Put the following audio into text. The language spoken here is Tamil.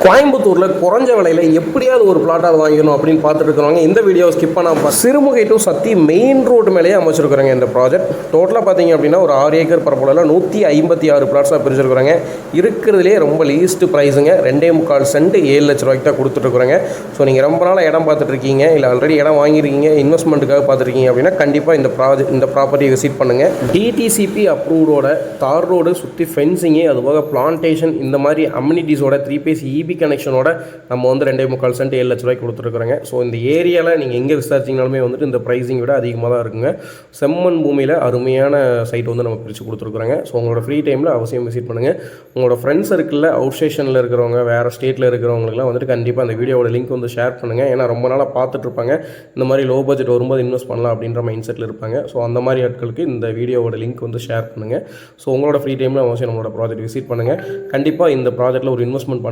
கோயம்புத்தூரில் குறைஞ்ச விலையில் எப்படியாவது ஒரு பிளாட்டாக வாங்கணும் அப்படின்னு பார்த்துட்டு இருக்கிறவங்க இந்த வீடியோ ஸ்கிப் பண்ணாமல் Sirumugai to Sathy main road மேலேயே அமைச்சிருக்கிறாங்க. இந்த ப்ராஜெக்ட் டோட்டலாக பார்த்தீங்க அப்படின்னா ஒரு 6 ஏக்கர் பரப்பளவில் 156 பிளாட்ஸாக பிரிச்சிருக்கிறாங்க. இருக்கிறதுலே ரொம்ப லீஸ்ட் ப்ரைஸுங்க 2.25 சென்ட் 7 லட்ச ரூபாய்க்கு தான் கொடுத்துட்ருக்குறாங்க. ஸோ நீங்கள் ரொம்ப நாளாக இடம் பார்த்துட்ருக்கீங்க, இல்லை ஆல்ரெடி இடம் வாங்கியிருக்கீங்க, இன்வெஸ்ட்மெண்ட்டுக்காக பார்த்துருக்கீங்க அப்படின்னா கண்டிப்பாக இந்த ப்ராப்பர்ட்டியை விசிட் பண்ணுங்கள். டிடிசிபி அப்ரூவ்டோட தார் ரோடு சுற்றி ஃபென்சிங்கு, அதுபோக பிளான்டேஷன், இந்த மாதிரி அம்யூனிட்டிஸோட 3 பேஸ் இபி கனெக்ஷனோட நம்ம வந்து 2.25 சென்ட் 7 லட்ச ரூபாய்க்கு கொடுத்துருக்குறாங்க. ஸோ இந்த ஏரியாவில் நீங்கள் எங்கே விசாரிச்சிங்கனாலுமே வந்துட்டு இந்த ப்ரைஸிங் விட அதிகமாக தான் இருக்குங்க. செம்மண் பூமியில் அருமையான சைட் வந்து நம்ம பிரித்து கொடுத்துருக்குறாங்க. ஸோ உங்களோட ஃப்ரீ டைமில் அவசியம் விசிட் பண்ணுங்கள். உங்களோட ஃப்ரெண்ட்ஸ் சர்க்கிளில் அவுட் ஸ்டேஷனில் இருக்கிறவங்க, வேறு ஸ்டேட்டில் இருக்கிறவங்களுக்குலாம் வந்துட்டு கண்டிப்பாக அந்த வீடியோட லிங்க் வந்து ஷேர் பண்ணுங்கள். ஏன்னா ரொம்ப நாளாக பார்த்துட்ருப்பாங்க, இந்த மாதிரி லோ பட்ஜெட் வரும்போது இன்வெஸ்ட் பண்ணலாம் அப்படின்ற மைண்ட் செட்டில் இருப்பாங்க. ஸோ அந்த மாதிரி ஆட்களுக்கு இந்த வீடியோவோட லிங்க் வந்து ஷேர் பண்ணுங்கள். ஸோ உங்களோட ஃப்ரீ டைமில் அவசியம் நம்மளோட ப்ராஜெக்ட் விசிட் பண்ணுங்கள். கண்டிப்பாக இந்த ப்ராஜெக்ட்டில் ஒரு இன்வெஸ்ட்மெண்ட்